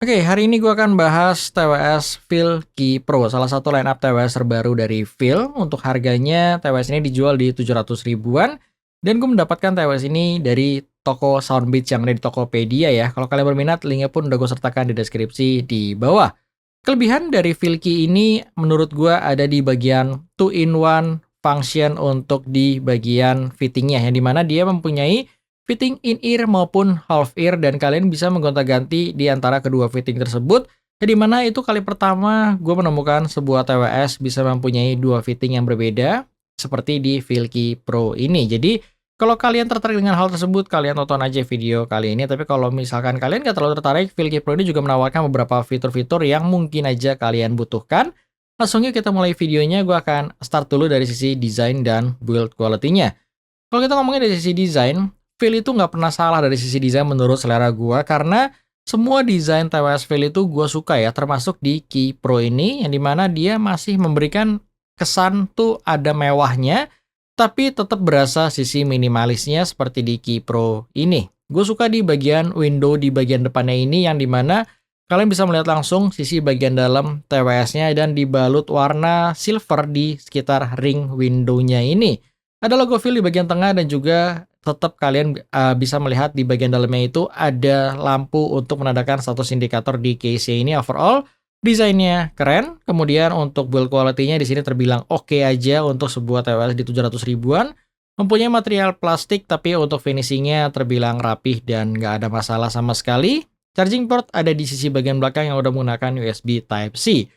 Oke, hari ini gue akan bahas TWS Filky Pro, salah satu lineup TWS terbaru dari Fil. Untuk harganya, TWS ini dijual di 700 ribuan, dan gue mendapatkan TWS ini dari toko Soundbeats yang ada di Tokopedia ya. Kalau kalian berminat, linknya pun udah gue sertakan di deskripsi di bawah. Kelebihan dari Filky ini menurut gue ada di bagian 2-in-1 function untuk di bagian fittingnya, yang dimana dia mempunyai fitting in-ear maupun half-ear dan kalian bisa menggonta-ganti di antara kedua fitting tersebut. Di mana itu kali pertama gue menemukan sebuah TWS bisa mempunyai dua fitting yang berbeda seperti di Filky Pro ini. Jadi kalau kalian tertarik dengan hal tersebut, kalian tonton aja video kali ini. Tapi kalau misalkan kalian gak terlalu tertarik, Filky Pro ini juga menawarkan beberapa fitur-fitur yang mungkin aja kalian butuhkan. Langsung yuk kita mulai videonya. Gue akan start dulu dari sisi desain dan build quality-nya. Kalau kita ngomongin dari sisi desain, Fil itu nggak pernah salah dari sisi desain menurut selera gue, karena semua desain TWS Fil itu gue suka ya, termasuk di Key Pro ini, yang dimana dia masih memberikan kesan tuh ada mewahnya, tapi tetap berasa sisi minimalisnya seperti di Key Pro ini. Gue suka di bagian window di bagian depannya ini, yang dimana kalian bisa melihat langsung sisi bagian dalam TWS-nya dan dibalut warna silver di sekitar ring window-nya ini. Ada logo Fil di bagian tengah dan juga tetap kalian bisa melihat di bagian dalamnya itu ada lampu untuk menandakan status indikator di case ini. Overall, desainnya keren. Kemudian untuk build quality-nya di sini terbilang oke aja untuk sebuah TWS di 700 ribuan. Mempunyai material plastik tapi untuk finishingnya terbilang rapih dan nggak ada masalah sama sekali. Charging port ada di sisi bagian belakang yang udah menggunakan USB Type-C.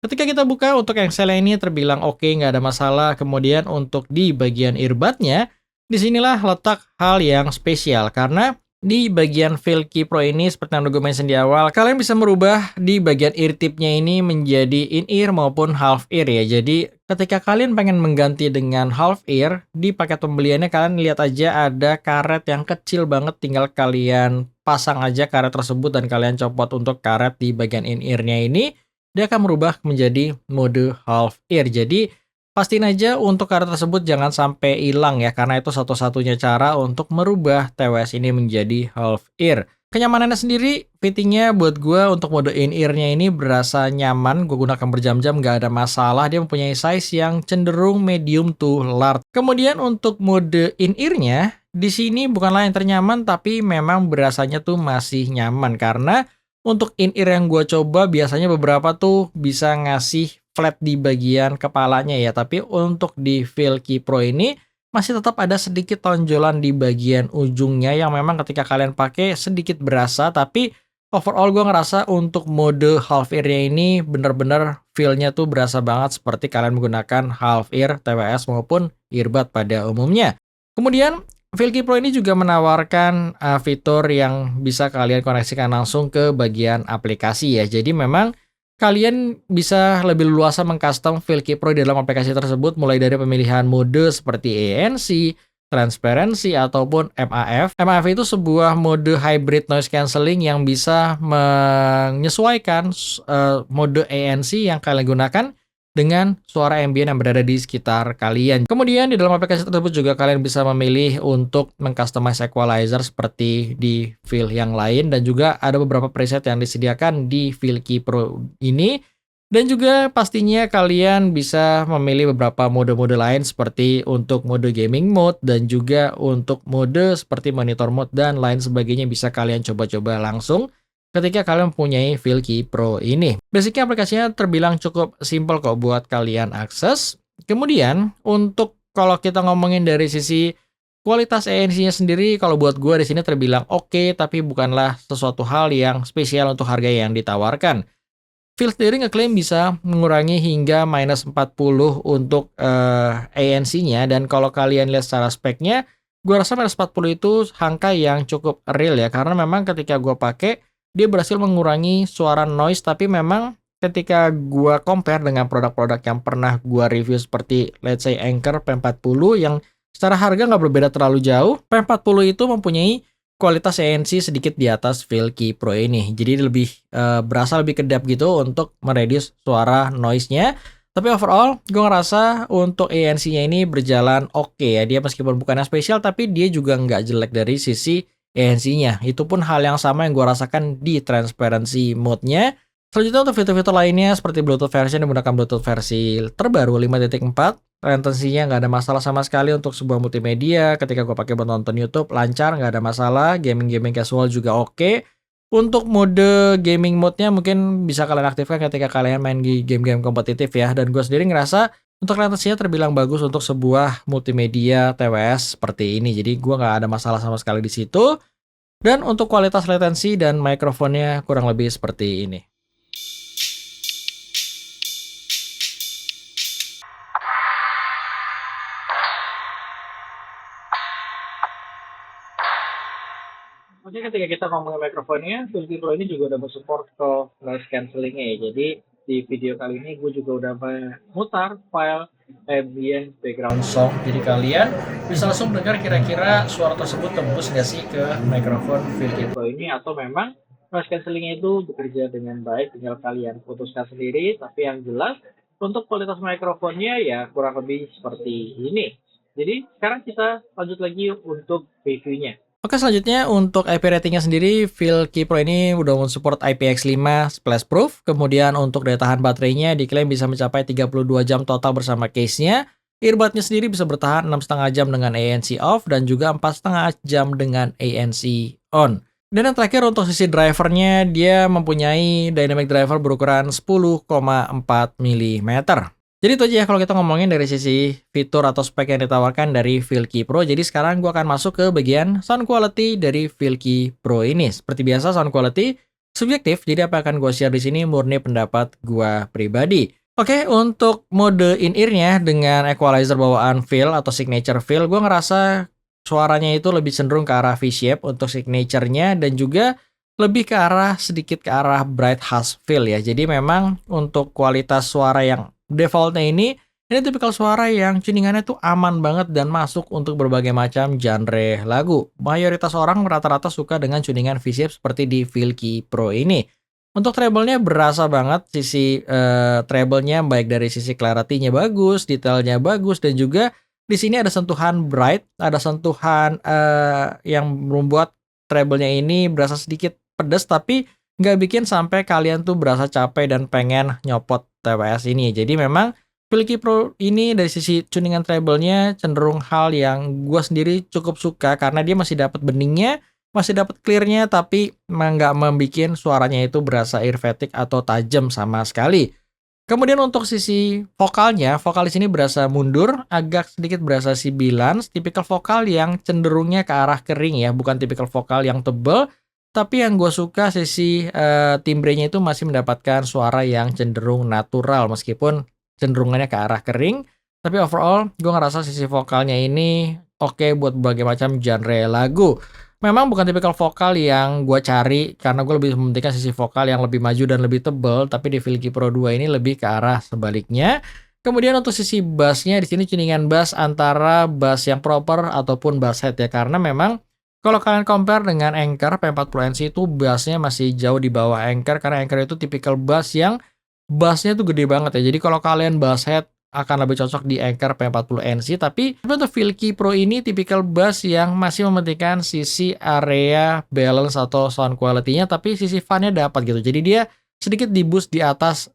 Ketika kita buka untuk yang sel ini terbilang oke, nggak ada masalah. Kemudian untuk di bagian earbudnya, disinilah letak hal yang spesial. Karena di bagian Filky Pro ini, seperti yang udah gue mention di awal, kalian bisa merubah di bagian ear tip-nya ini menjadi in-ear maupun half-ear ya. Jadi ketika kalian pengen mengganti dengan half-ear, di paket pembeliannya kalian lihat aja ada karet yang kecil banget. Tinggal kalian pasang aja karet tersebut dan kalian copot untuk karet di bagian in-ear-nya ini. Dia akan merubah menjadi mode half ear. Jadi pastiin aja untuk karet tersebut jangan sampai hilang ya, karena itu satu-satunya cara untuk merubah TWS ini menjadi half ear. Kenyamanannya sendiri, fittingnya buat gue untuk mode in-ear-nya ini berasa nyaman. Gue gunakan berjam-jam gak ada masalah. Dia mempunyai size yang cenderung medium to large. Kemudian untuk mode in-ear-nya, di sini bukanlah yang ternyaman, tapi memang berasanya tuh masih nyaman karena untuk in-ear yang gue coba biasanya beberapa tuh bisa ngasih flat di bagian kepalanya ya. Tapi untuk di Filky Pro ini masih tetap ada sedikit tonjolan di bagian ujungnya yang memang ketika kalian pakai sedikit berasa. Tapi overall gue ngerasa untuk mode half ear-nya ini bener-bener feel-nya tuh berasa banget seperti kalian menggunakan half ear, TWS maupun earbud pada umumnya. Kemudian Filky Pro ini juga menawarkan fitur yang bisa kalian koneksikan langsung ke bagian aplikasi ya. Jadi memang kalian bisa lebih luasa mengcustom Filky Pro di dalam aplikasi tersebut, mulai dari pemilihan mode seperti ANC, transparency, ataupun MAF. MAF itu sebuah mode hybrid noise cancelling yang bisa menyesuaikan mode ANC yang kalian gunakan dengan suara ambient yang berada di sekitar kalian. Kemudian di dalam aplikasi tersebut juga kalian bisa memilih untuk mengcustomize equalizer seperti di Fil yang lain, dan juga ada beberapa preset yang disediakan di Filky Pro ini. Dan juga pastinya kalian bisa memilih beberapa mode-mode lain seperti untuk mode gaming mode dan juga untuk mode seperti monitor mode dan lain sebagainya, bisa kalian coba-coba langsung ketika kalian mempunyai Filky Pro ini. Basicnya aplikasinya terbilang cukup simple kok buat kalian akses. Kemudian untuk kalau kita ngomongin dari sisi kualitas ANC-nya sendiri, kalau buat gue di sini terbilang oke, tapi bukanlah sesuatu hal yang spesial untuk harga yang ditawarkan. Fil sendiri ngeklaim bisa mengurangi hingga minus 40 untuk ANC-nya, dan kalau kalian lihat secara speknya, gue rasa minus 40 itu angka yang cukup real ya, karena memang ketika gue pakai, dia berhasil mengurangi suara noise. Tapi memang ketika gue compare dengan produk-produk yang pernah gue review seperti let's say Anker P40 yang secara harga nggak berbeda terlalu jauh, P40 itu mempunyai kualitas ANC sedikit di atas Filky Pro ini. Jadi lebih berasa lebih kedap gitu untuk mereduce suara noise-nya. Tapi overall, gue ngerasa untuk ANC-nya ini berjalan oke ya. Dia meskipun bukannya spesial, tapi dia juga nggak jelek dari sisi ANC-nya. Itu pun hal yang sama yang gue rasakan di transparency mode-nya. Selanjutnya untuk fitur-fitur lainnya seperti Bluetooth version yang menggunakan Bluetooth versi terbaru 5.4. Latensinya nggak ada masalah sama sekali untuk sebuah multimedia. Ketika gue pakai buat nonton YouTube lancar, nggak ada masalah. Gaming-gaming casual juga oke. Untuk mode gaming mode-nya mungkin bisa kalian aktifkan ketika kalian main di game-game kompetitif ya. Dan gue sendiri ngerasa untuk latensinya terbilang bagus untuk sebuah multimedia TWS seperti ini. Jadi gue nggak ada masalah sama sekali di situ. Dan untuk kualitas latensi dan mikrofonnya kurang lebih seperti ini. Oke, ketika kita ngomongin mikrofonnya, Filky Pro ini juga udah bersupport ke noise cancelling-nya ya. Jadi di video kali ini gue juga udah memutar file ambient background song. Jadi kalian bisa langsung dengar kira-kira suara tersebut tembus nggak sih ke mikrofon Filky Pro ini, atau memang noise cancelling-nya itu bekerja dengan baik, tinggal kalian putuskan sendiri. Tapi yang jelas untuk kualitas mikrofonnya ya kurang lebih seperti ini. Jadi sekarang kita lanjut lagi untuk reviewnya. Oke, selanjutnya untuk IP ratingnya sendiri, Filky Pro ini udah mensupport IPX5 splash proof. Kemudian untuk daya tahan baterainya diklaim bisa mencapai 32 jam total bersama case-nya. Earbudnya sendiri bisa bertahan 6,5 jam dengan ANC off dan juga 4,5 jam dengan ANC on. Dan yang terakhir untuk sisi drivernya, dia mempunyai dynamic driver berukuran 10,4 mm. Jadi itu aja ya kalau kita ngomongin dari sisi fitur atau spek yang ditawarkan dari Filky Pro. Jadi sekarang gue akan masuk ke bagian sound quality dari Filky Pro ini. Seperti biasa sound quality subjektif, jadi apa yang akan gue share di sini murni pendapat gue pribadi. Oke, untuk mode in-ear-nya dengan equalizer bawaan fill atau signature fill, gue ngerasa suaranya itu lebih cenderung ke arah V-shape untuk signature-nya dan juga lebih ke arah sedikit ke arah bright harsh fill ya. Jadi memang untuk kualitas suara yang defaultnya ini tipikal suara yang tuningannya tuh aman banget dan masuk untuk berbagai macam genre lagu. Mayoritas orang rata-rata suka dengan tuningan V-shape seperti di Filky Pro ini. Untuk treble-nya berasa banget sisi treble-nya, baik dari sisi clarity-nya bagus, detailnya bagus, dan juga di sini ada sentuhan bright, ada sentuhan yang membuat treble-nya ini berasa sedikit pedas tapi nggak bikin sampai kalian tuh berasa capek dan pengen nyopot TWS ini. Jadi memang Filky Pro ini dari sisi tuningan treble-nya cenderung hal yang gue sendiri cukup suka karena dia masih dapat beningnya, masih dapat clear-nya, tapi nggak membuat suaranya itu berasa ear fatigue atau tajam sama sekali. Kemudian untuk sisi vokalnya, vokal di sini berasa mundur, agak sedikit berasa sibilan, tipikal vokal yang cenderungnya ke arah kering ya, bukan tipikal vokal yang tebel. Tapi yang gue suka sisi timbrenya itu masih mendapatkan suara yang cenderung natural meskipun cenderungannya ke arah kering. Tapi overall gue ngerasa sisi vokalnya ini oke buat berbagai macam genre lagu. Memang bukan tipikal vokal yang gue cari karena gue lebih mementingkan sisi vokal yang lebih maju dan lebih tebal. Tapi di Filky Pro 2 ini lebih ke arah sebaliknya. Kemudian untuk sisi bassnya di sini tuningan bass antara bass yang proper ataupun bass head ya, karena memang kalau kalian compare dengan Anchor P40NC itu bassnya masih jauh di bawah Anchor karena Anchor itu tipikal bass yang bassnya tuh gede banget ya. Jadi kalau kalian bass head akan lebih cocok di Anchor P40NC, tapi untuk Filky Pro ini tipikal bass yang masih mementingkan sisi area balance atau sound quality-nya, tapi sisi fun-nya dapat gitu. Jadi dia sedikit di boost di atas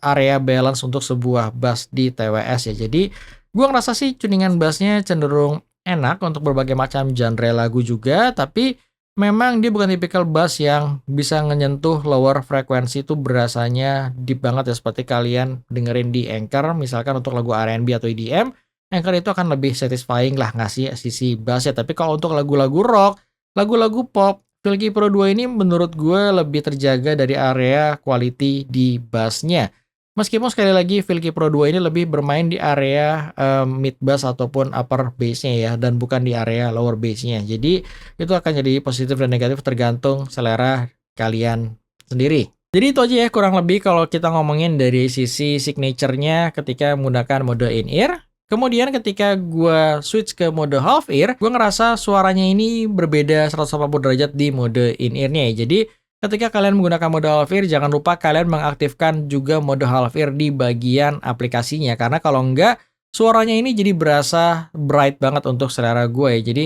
area balance untuk sebuah bass di TWS ya. Jadi gue ngerasa sih tuningan bassnya cenderung enak untuk berbagai macam genre lagu juga, tapi memang dia bukan tipikal bass yang bisa menyentuh lower frekuensi itu berasanya deep banget ya, seperti kalian dengerin di Anchor misalkan untuk lagu R&B atau EDM, Anchor itu akan lebih satisfying lah ngasih sisi bassnya. Tapi kalau untuk lagu-lagu rock, lagu-lagu pop, Filky Pro 2 ini menurut gue lebih terjaga dari area quality di bassnya. Meskipun sekali lagi Filky Pro 2 ini lebih bermain di area mid bass ataupun upper bass-nya ya, dan bukan di area lower bass-nya. Jadi itu akan jadi positif dan negatif tergantung selera kalian sendiri. Jadi itu aja ya kurang lebih kalau kita ngomongin dari sisi signature-nya ketika menggunakan mode in-ear. Kemudian ketika gue switch ke mode half ear, gue ngerasa suaranya ini berbeda 180 derajat di mode in-ear-nya ya. Jadi ketika kalian menggunakan mode half ear, jangan lupa kalian mengaktifkan juga mode half ear di bagian aplikasinya. Karena kalau enggak, suaranya ini jadi berasa bright banget untuk selera gue ya. Jadi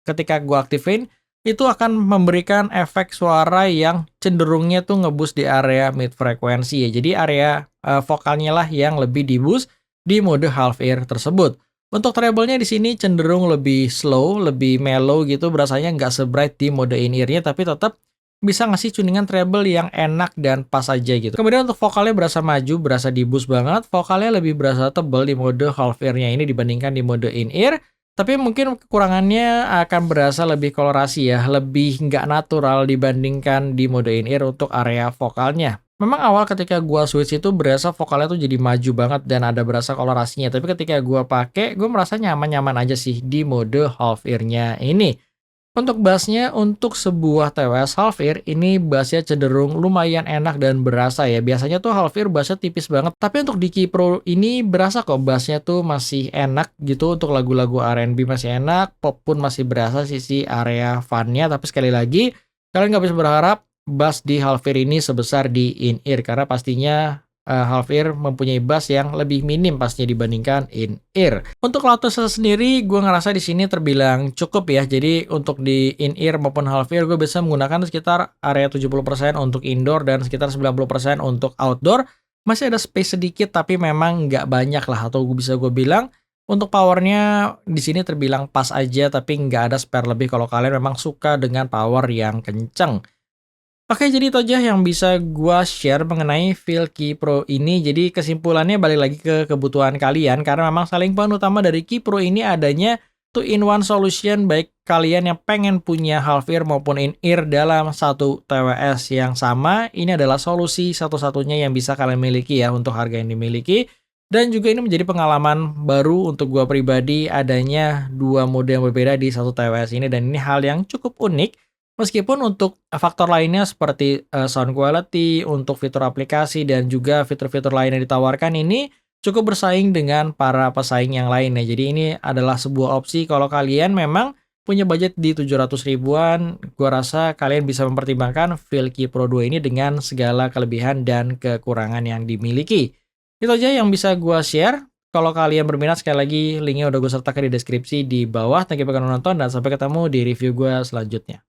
ketika gue aktifin, itu akan memberikan efek suara yang cenderungnya tuh nge-boost di area mid frekuensi ya. Jadi area vokalnya lah yang lebih di-boost di mode half ear tersebut. Untuk treble-nya di sini cenderung lebih slow, lebih mellow gitu, berasanya nggak se-bright di mode in-ear-nya, tapi tetap bisa ngasih tuningan treble yang enak dan pas aja gitu. Kemudian untuk vokalnya berasa maju, berasa di-boost banget, vokalnya lebih berasa tebal di mode half ear-nya ini dibandingkan di mode in-ear, tapi mungkin kekurangannya akan berasa lebih kolorasi ya, lebih nggak natural dibandingkan di mode in-ear untuk area vokalnya. Memang awal ketika gua switch itu berasa vokalnya tuh jadi maju banget dan ada berasa kolorasinya, tapi ketika gua pakai, gua merasa nyaman-nyaman aja sih di mode half ear-nya ini. Untuk bassnya, untuk sebuah TWS half ear, ini bassnya cenderung lumayan enak dan berasa ya. Biasanya tuh half ear bassnya tipis banget, tapi untuk di Key Pro ini berasa kok bassnya tuh masih enak gitu. Untuk lagu-lagu R&B masih enak, pop pun masih berasa sisi area fun-nya. Tapi sekali lagi, kalian nggak bisa berharap bass di half ear ini sebesar di in-ear, karena pastinya half ear mempunyai bass yang lebih minim pastinya dibandingkan in-ear. Untuk loudness sendiri, gue ngerasa di sini terbilang cukup ya. Jadi untuk di in-ear maupun half ear, gue bisa menggunakan sekitar area 70% untuk indoor dan sekitar 90% untuk outdoor. Masih ada space sedikit, tapi memang nggak banyak lah. Atau bisa gue bilang, untuk powernya di sini terbilang pas aja, tapi nggak ada spare lebih kalau kalian memang suka dengan power yang kenceng. Oke, jadi itu aja yang bisa gua share mengenai Key Pro ini. Jadi kesimpulannya balik lagi ke kebutuhan kalian, karena memang selling point utama dari Key Pro ini adanya two-in-one solution, baik kalian yang pengen punya half ear maupun in-ear dalam satu TWS yang sama. Ini adalah solusi satu-satunya yang bisa kalian miliki ya untuk harga yang dimiliki. Dan juga ini menjadi pengalaman baru untuk gua pribadi adanya dua mode yang berbeda di satu TWS ini, dan ini hal yang cukup unik. Meskipun untuk faktor lainnya seperti sound quality, untuk fitur aplikasi dan juga fitur-fitur lain yang ditawarkan ini cukup bersaing dengan para pesaing yang lainnya. Jadi ini adalah sebuah opsi kalau kalian memang punya budget di 700 ribuan, gua rasa kalian bisa mempertimbangkan Key Pro 2 ini dengan segala kelebihan dan kekurangan yang dimiliki. Itu aja yang bisa gua share. Kalau kalian berminat, sekali lagi linknya udah gue sertakan di deskripsi di bawah. Thank you udah nonton dan sampai ketemu di review gua selanjutnya.